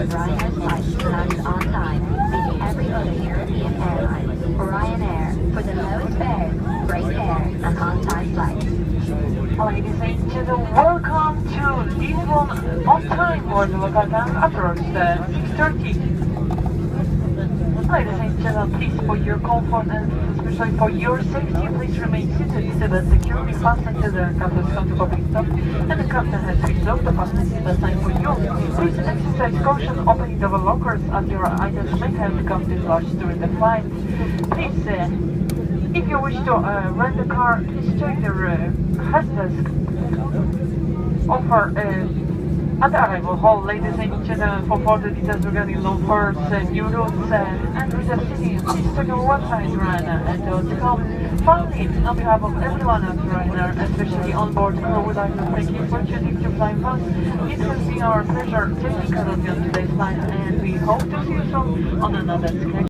Ryanair flights landed on time, beating every other European airline. Ryanair, for the lowest fares, great care, and on-time flights. Ladies and gentlemen, welcome to Lisbon on time for the local time approach 6:30. Ladies and gentlemen, please, for your comfort and especially for your safety, please remain seated so that securely fastened to the captain's comfortable public stop, and the captain has resolved the fasten seat assigned for you. Please exercise caution opening the lockers as your items may have become dislodged during the flight. Please, if you wish to rent a car, please check the help desk offer at the arrival hall. Ladies and gentlemen, for further details regarding loafers, new routes, and reserve seating, please check our website Ryanair.com. Finally, on behalf of everyone at Ryanair, especially onboard crew, would like to thank you for choosing to fly with us. It has been our pleasure taking care of you on today's flight, and we hope to see you soon on another schedule.